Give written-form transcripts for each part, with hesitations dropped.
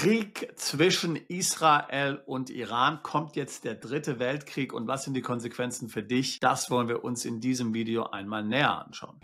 Krieg zwischen Israel und Iran. Kommt jetzt der dritte Weltkrieg und was sind die Konsequenzen für dich? Das wollen wir uns in diesem Video einmal näher anschauen.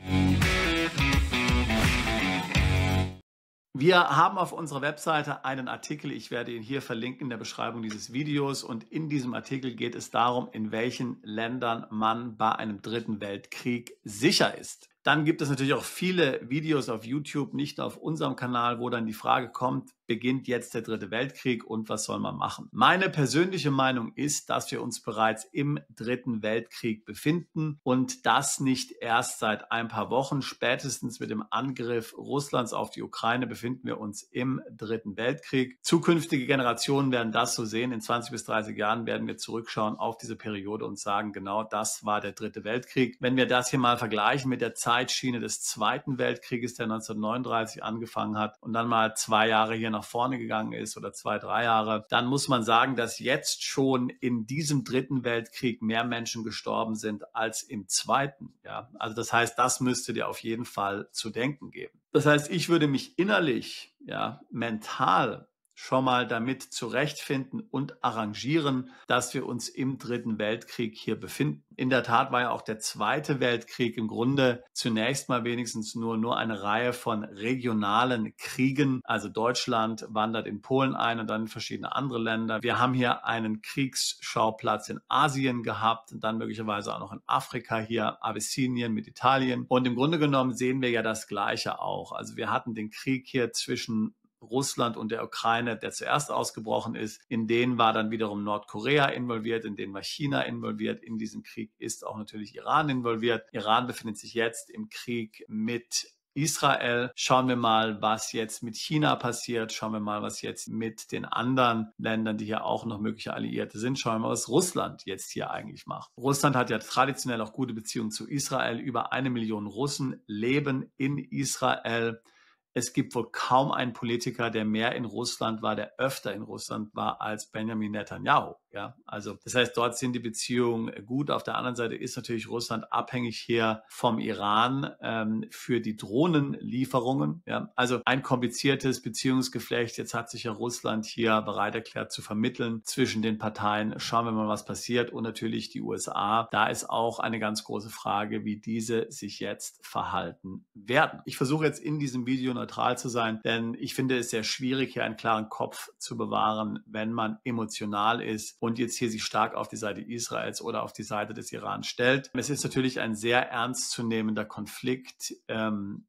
Wir haben auf unserer Webseite einen Artikel, ich werde ihn hier verlinken in der Beschreibung dieses Videos, und in diesem Artikel geht es darum, in welchen Ländern man bei einem dritten Weltkrieg sicher ist. Dann gibt es natürlich auch viele Videos auf YouTube, nicht nur auf unserem Kanal, wo dann die Frage kommt, beginnt jetzt der dritte Weltkrieg und was soll man machen? Meine persönliche Meinung ist, dass wir uns bereits im dritten Weltkrieg befinden und das nicht erst seit ein paar Wochen. Spätestens mit dem Angriff Russlands auf die Ukraine befinden wir uns im dritten Weltkrieg. Zukünftige Generationen werden das so sehen. In 20 bis 30 Jahren werden wir zurückschauen auf diese Periode und sagen, genau das war der dritte Weltkrieg. Wenn wir das hier mal vergleichen mit der Zeitschiene des Zweiten Weltkrieges, der 1939 angefangen hat und dann mal 2 Jahre hier nach vorne gegangen ist oder 2, 3 Jahre, dann muss man sagen, dass jetzt schon in diesem dritten Weltkrieg mehr Menschen gestorben sind als im zweiten. Ja, also das heißt, das müsste dir auf jeden Fall zu denken geben. Das heißt, ich würde mich innerlich, mental schon mal damit zurechtfinden und arrangieren, dass wir uns im dritten Weltkrieg hier befinden. In der Tat war ja auch der Zweite Weltkrieg im Grunde zunächst mal wenigstens nur eine Reihe von regionalen Kriegen. Also Deutschland wandert in Polen ein und dann in verschiedene andere Länder. Wir haben hier einen Kriegsschauplatz in Asien gehabt und dann möglicherweise auch noch in Afrika hier, Abyssinien mit Italien. Und im Grunde genommen sehen wir ja das Gleiche auch. Also wir hatten den Krieg hier zwischen Russland und der Ukraine, der zuerst ausgebrochen ist. In den war dann wiederum Nordkorea involviert, in den war China involviert. In diesem Krieg ist auch natürlich Iran involviert. Iran befindet sich jetzt im Krieg mit Israel. Schauen wir mal, was jetzt mit China passiert. Schauen wir mal, was jetzt mit den anderen Ländern, die hier auch noch mögliche Alliierte sind. Schauen wir mal, was Russland jetzt hier eigentlich macht. Russland hat ja traditionell auch gute Beziehungen zu Israel. Über 1 Million Russen leben in Israel. Es gibt wohl kaum einen Politiker, der mehr in Russland war, der öfter in Russland war als Benjamin Netanyahu. Ja, also das heißt, dort sind die Beziehungen gut. Auf der anderen Seite ist natürlich Russland abhängig hier vom Iran für die Drohnenlieferungen. Ja, also ein kompliziertes Beziehungsgeflecht. Jetzt hat sich ja Russland hier bereit erklärt zu vermitteln zwischen den Parteien. Schauen wir mal, was passiert. Und natürlich die USA. Da ist auch eine ganz große Frage, wie diese sich jetzt verhalten werden. Ich versuche jetzt in diesem Video neutral zu sein, denn ich finde es sehr schwierig, hier einen klaren Kopf zu bewahren, wenn man emotional ist und jetzt hier sich stark auf die Seite Israels oder auf die Seite des Iran stellt. Es ist natürlich ein sehr ernstzunehmender Konflikt.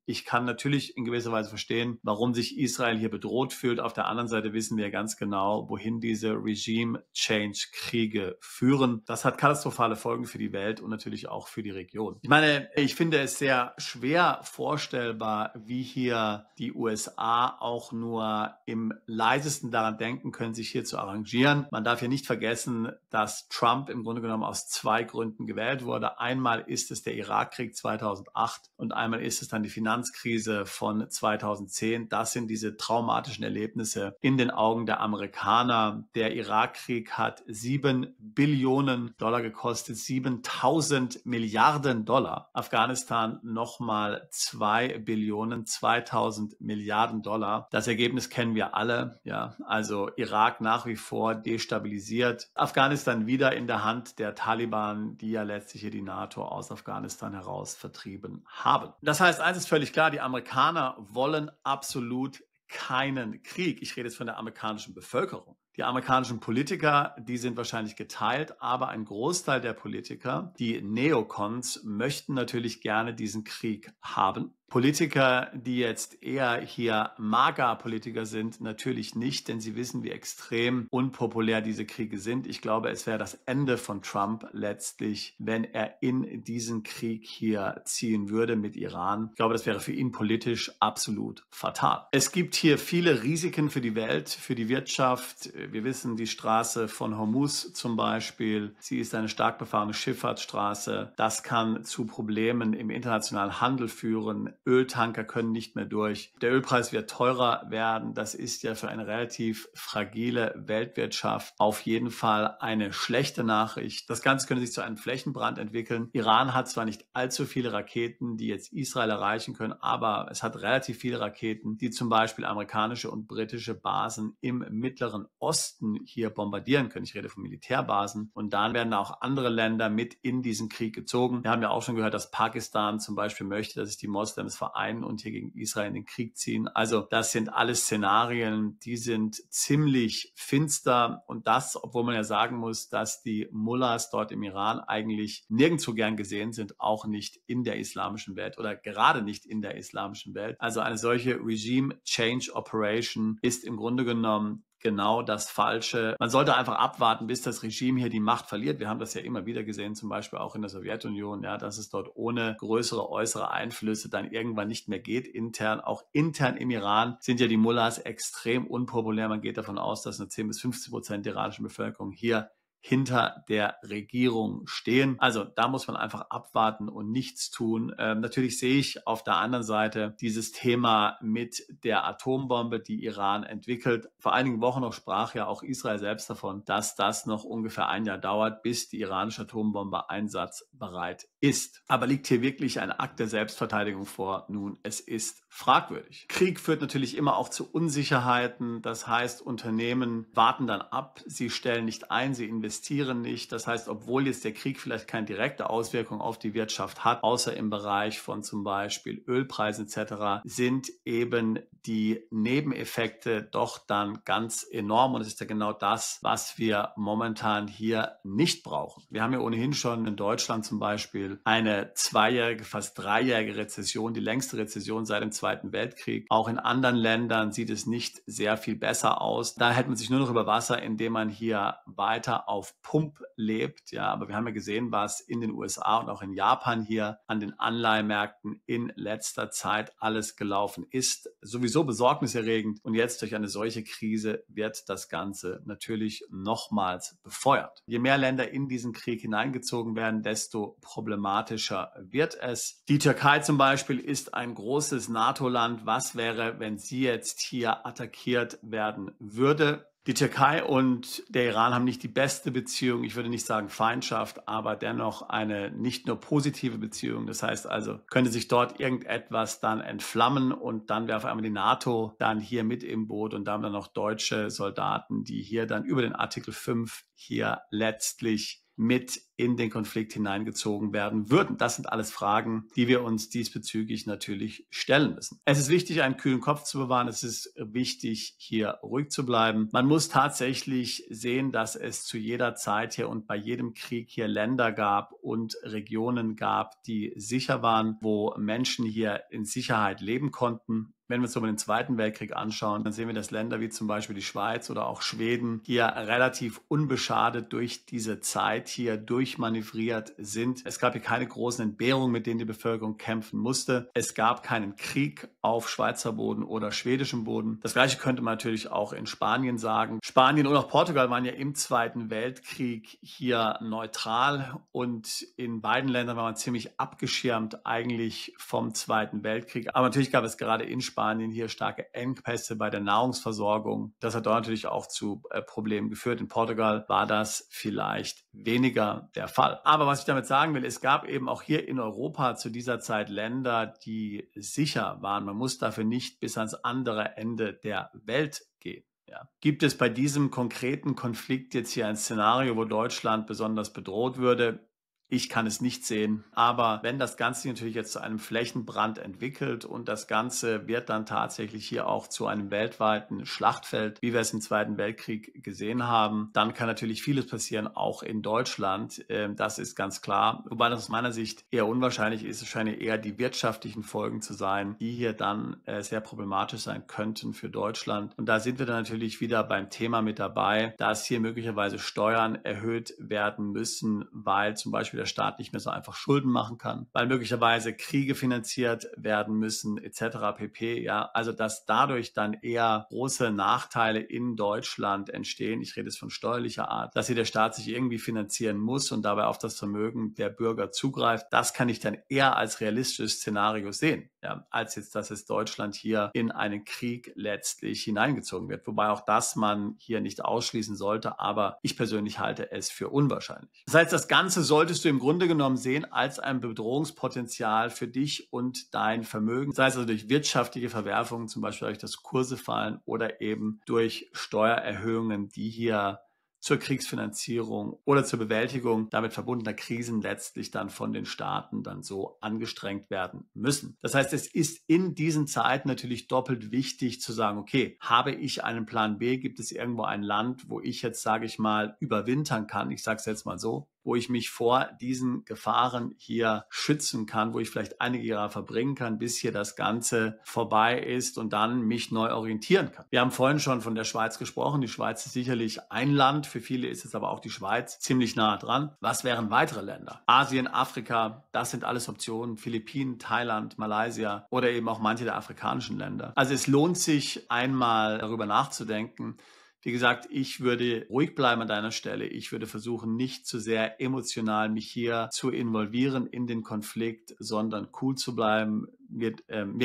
Ich kann natürlich in gewisser Weise verstehen, warum sich Israel hier bedroht fühlt. Auf der anderen Seite wissen wir ganz genau, wohin diese Regime-Change-Kriege führen. Das hat katastrophale Folgen für die Welt und natürlich auch für die Region. Ich meine, ich finde es sehr schwer vorstellbar, wie hier die USA auch nur im leisesten daran denken können, sich hier zu arrangieren. Man darf hier nicht vergessen, dass Trump im Grunde genommen aus 2 Gründen gewählt wurde. Einmal ist es der Irakkrieg 2008 und einmal ist es dann die Finanzkrise von 2010. Das sind diese traumatischen Erlebnisse in den Augen der Amerikaner. Der Irakkrieg hat 7 Billionen Dollar gekostet, 7.000 Milliarden Dollar. Afghanistan nochmal 2 Billionen, 2.000 Milliarden Dollar. Das Ergebnis kennen wir alle. Ja, also Irak nach wie vor destabilisiert. Afghanistan wieder in der Hand der Taliban, die ja letztlich hier die NATO aus Afghanistan heraus vertrieben haben. Das heißt, eins ist völlig klar, die Amerikaner wollen absolut keinen Krieg. Ich rede jetzt von der amerikanischen Bevölkerung. Die amerikanischen Politiker, die sind wahrscheinlich geteilt, aber ein Großteil der Politiker, die Neokons, möchten natürlich gerne diesen Krieg haben. Politiker, die jetzt eher hier MAGA-Politiker sind, natürlich nicht, denn sie wissen, wie extrem unpopulär diese Kriege sind. Ich glaube, es wäre das Ende von Trump letztlich, wenn er in diesen Krieg hier ziehen würde mit Iran. Ich glaube, das wäre für ihn politisch absolut fatal. Es gibt hier viele Risiken für die Welt, für die Wirtschaft. Wir wissen, die Straße von Hormuz zum Beispiel, sie ist eine stark befahrene Schifffahrtsstraße. Das kann zu Problemen im internationalen Handel führen. Öltanker können nicht mehr durch. Der Ölpreis wird teurer werden. Das ist ja für eine relativ fragile Weltwirtschaft auf jeden Fall eine schlechte Nachricht. Das Ganze könnte sich zu einem Flächenbrand entwickeln. Iran hat zwar nicht allzu viele Raketen, die jetzt Israel erreichen können, aber es hat relativ viele Raketen, die zum Beispiel amerikanische und britische Basen im Mittleren Osten hier bombardieren können. Ich rede von Militärbasen. Und dann werden auch andere Länder mit in diesen Krieg gezogen. Wir haben ja auch schon gehört, dass Pakistan zum Beispiel möchte, dass sich die Moslems vereinen und hier gegen Israel in den Krieg ziehen. Also das sind alles Szenarien, die sind ziemlich finster. Und das, obwohl man ja sagen muss, dass die Mullahs dort im Iran eigentlich nirgendwo gern gesehen sind, auch nicht in der islamischen Welt oder gerade nicht in der islamischen Welt. Also eine solche Regime Change Operation ist im Grunde genommen genau das Falsche. Man sollte einfach abwarten, bis das Regime hier die Macht verliert. Wir haben das ja immer wieder gesehen, zum Beispiel auch in der Sowjetunion, ja, dass es dort ohne größere äußere Einflüsse dann irgendwann nicht mehr geht, intern. Auch intern im Iran sind ja die Mullahs extrem unpopulär. Man geht davon aus, dass eine 10-15% der iranischen Bevölkerung hier hinter der Regierung stehen. Also da muss man einfach abwarten und nichts tun. Natürlich sehe ich auf der anderen Seite dieses Thema mit der Atombombe, die Iran entwickelt. Vor einigen Wochen noch sprach ja auch Israel selbst davon, dass das noch ungefähr ein Jahr dauert, bis die iranische Atombombe einsatzbereit ist. Aber liegt hier wirklich ein Akt der Selbstverteidigung vor? Nun, es ist fragwürdig. Krieg führt natürlich immer auch zu Unsicherheiten. Das heißt, Unternehmen warten dann ab, sie stellen nicht ein, sie investieren nicht. Das heißt, obwohl jetzt der Krieg vielleicht keine direkte Auswirkung auf die Wirtschaft hat, außer im Bereich von zum Beispiel Ölpreisen etc., sind eben die Nebeneffekte doch dann ganz enorm. Und es ist ja genau das, was wir momentan hier nicht brauchen. Wir haben ja ohnehin schon in Deutschland zum Beispiel eine 2-jährige, fast 3-jährige Rezession, die längste Rezession seit dem Zweiten Weltkrieg. Auch in anderen Ländern sieht es nicht sehr viel besser aus. Da hält man sich nur noch über Wasser, indem man hier weiter auf Pump lebt. Ja, aber wir haben ja gesehen, was in den USA und auch in Japan hier an den Anleihemärkten in letzter Zeit alles gelaufen ist. Sowieso besorgniserregend. Und jetzt durch eine solche Krise wird das Ganze natürlich nochmals befeuert. Je mehr Länder in diesen Krieg hineingezogen werden, desto problematischer wird es. Die Türkei zum Beispiel ist ein großes NATO-Land. Was wäre, wenn sie jetzt hier attackiert werden würde? Die Türkei und der Iran haben nicht die beste Beziehung, ich würde nicht sagen Feindschaft, aber dennoch eine nicht nur positive Beziehung. Das heißt also, könnte sich dort irgendetwas dann entflammen und dann wäre auf einmal die NATO dann hier mit im Boot und dann noch deutsche Soldaten, die hier dann über den Artikel 5 hier letztlich mit in den Konflikt hineingezogen werden würden. Das sind alles Fragen, die wir uns diesbezüglich natürlich stellen müssen. Es ist wichtig, einen kühlen Kopf zu bewahren. Es ist wichtig, hier ruhig zu bleiben. Man muss tatsächlich sehen, dass es zu jeder Zeit hier und bei jedem Krieg hier Länder gab und Regionen gab, die sicher waren, wo Menschen hier in Sicherheit leben konnten. Wenn wir uns aber den Zweiten Weltkrieg anschauen, dann sehen wir, dass Länder wie zum Beispiel die Schweiz oder auch Schweden hier relativ unbeschadet durch diese Zeit hier durchmanövriert sind. Es gab hier keine großen Entbehrungen, mit denen die Bevölkerung kämpfen musste. Es gab keinen Krieg auf Schweizer Boden oder schwedischem Boden. Das Gleiche könnte man natürlich auch in Spanien sagen. Spanien und auch Portugal waren ja im Zweiten Weltkrieg hier neutral und in beiden Ländern war man ziemlich abgeschirmt eigentlich vom Zweiten Weltkrieg. Aber natürlich gab es gerade in Spanien hier starke Engpässe bei der Nahrungsversorgung. Das hat dort natürlich auch zu Problemen geführt. In Portugal war das vielleicht weniger der Fall. Aber was ich damit sagen will, es gab eben auch hier in Europa zu dieser Zeit Länder, die sicher waren. Man muss dafür nicht bis ans andere Ende der Welt gehen. Ja. Gibt es bei diesem konkreten Konflikt jetzt hier ein Szenario, wo Deutschland besonders bedroht würde? Ich kann es nicht sehen, aber wenn das Ganze natürlich jetzt zu einem Flächenbrand entwickelt und das Ganze wird dann tatsächlich hier auch zu einem weltweiten Schlachtfeld, wie wir es im Zweiten Weltkrieg gesehen haben, dann kann natürlich vieles passieren, auch in Deutschland. Das ist ganz klar. Wobei das aus meiner Sicht eher unwahrscheinlich ist. Es scheinen eher die wirtschaftlichen Folgen zu sein, die hier dann sehr problematisch sein könnten für Deutschland. Und da sind wir dann natürlich wieder beim Thema mit dabei, dass hier möglicherweise Steuern erhöht werden müssen, weil zum Beispiel der Staat nicht mehr so einfach Schulden machen kann, weil möglicherweise Kriege finanziert werden müssen etc. pp. Ja, also dass dadurch dann eher große Nachteile in Deutschland entstehen. Ich rede jetzt von steuerlicher Art, dass hier der Staat sich irgendwie finanzieren muss und dabei auf das Vermögen der Bürger zugreift. Das kann ich dann eher als realistisches Szenario sehen. ja, als jetzt, dass es Deutschland hier in einen Krieg letztlich hineingezogen wird. Wobei auch das man hier nicht ausschließen sollte, aber ich persönlich halte es für unwahrscheinlich. Das heißt, das Ganze solltest du im Grunde genommen sehen als ein Bedrohungspotenzial für dich und dein Vermögen, sei es also durch wirtschaftliche Verwerfungen, zum Beispiel dadurch, dass Kurse fallen oder eben durch Steuererhöhungen, die hier zur Kriegsfinanzierung oder zur Bewältigung damit verbundener Krisen letztlich dann von den Staaten dann so angestrengt werden müssen. Das heißt, es ist in diesen Zeiten natürlich doppelt wichtig zu sagen, okay, habe ich einen Plan B? Gibt es irgendwo ein Land, wo ich jetzt, sage ich mal, überwintern kann? Ich sage es jetzt mal so, wo ich mich vor diesen Gefahren hier schützen kann, wo ich vielleicht einige Jahre verbringen kann, bis hier das Ganze vorbei ist und dann mich neu orientieren kann. Wir haben vorhin schon von der Schweiz gesprochen. Die Schweiz ist sicherlich ein Land, für viele ist es aber auch die Schweiz ziemlich nah dran. Was wären weitere Länder? Asien, Afrika, das sind alles Optionen. Philippinen, Thailand, Malaysia oder eben auch manche der afrikanischen Länder. Also es lohnt sich einmal darüber nachzudenken. Wie gesagt, ich würde ruhig bleiben an deiner Stelle. Ich würde versuchen, nicht zu sehr emotional mich hier zu involvieren in den Konflikt, sondern cool zu bleiben, mir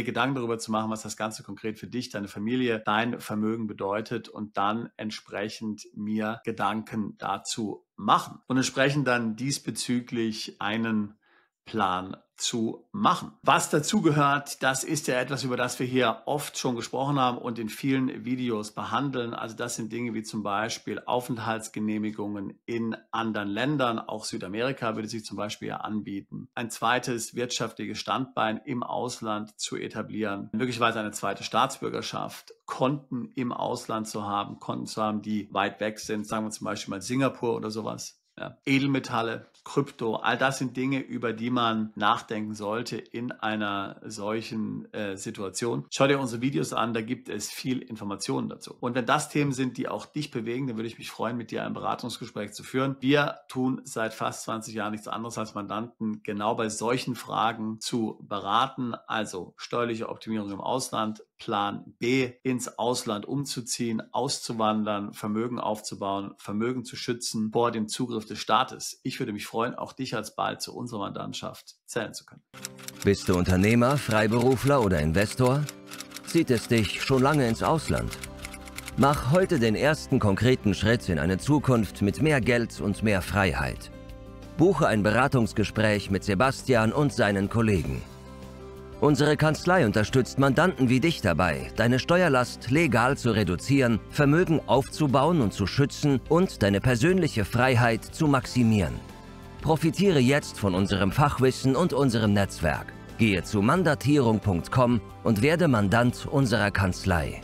Gedanken darüber zu machen, was das Ganze konkret für dich, deine Familie, dein Vermögen bedeutet und dann entsprechend mir Gedanken dazu machen und entsprechend dann diesbezüglich einen Plan zu machen. Was dazu gehört, das ist ja etwas, über das wir hier oft schon gesprochen haben und in vielen Videos behandeln. Also das sind Dinge wie zum Beispiel Aufenthaltsgenehmigungen in anderen Ländern. Auch Südamerika würde sich zum Beispiel ja anbieten. Ein zweites wirtschaftliches Standbein im Ausland zu etablieren. Möglicherweise eine zweite Staatsbürgerschaft. Konten im Ausland zu haben. Konten zu haben, die weit weg sind. Sagen wir zum Beispiel mal Singapur oder sowas. Ja. Edelmetalle, Krypto, all das sind Dinge, über die man nachdenken sollte in einer solchen Situation. Schau dir unsere Videos an, da gibt es viel Informationen dazu. Und wenn das Themen sind, die auch dich bewegen, dann würde ich mich freuen, mit dir ein Beratungsgespräch zu führen. Wir tun seit fast 20 Jahren nichts anderes als Mandanten genau bei solchen Fragen zu beraten, also steuerliche Optimierung im Ausland, Plan B, ins Ausland umzuziehen, auszuwandern, Vermögen aufzubauen, Vermögen zu schützen vor dem Zugriff des Staates. Ich würde mich freuen, auch dich alsbald zu unserer Mandantschaft zählen zu können. Bist du Unternehmer, Freiberufler oder Investor? Zieht es dich schon lange ins Ausland? Mach heute den ersten konkreten Schritt in eine Zukunft mit mehr Geld und mehr Freiheit. Buche ein Beratungsgespräch mit Sebastian und seinen Kollegen. Unsere Kanzlei unterstützt Mandanten wie dich dabei, deine Steuerlast legal zu reduzieren, Vermögen aufzubauen und zu schützen und deine persönliche Freiheit zu maximieren. Profitiere jetzt von unserem Fachwissen und unserem Netzwerk. Gehe zu mandatierung.com und werde Mandant unserer Kanzlei.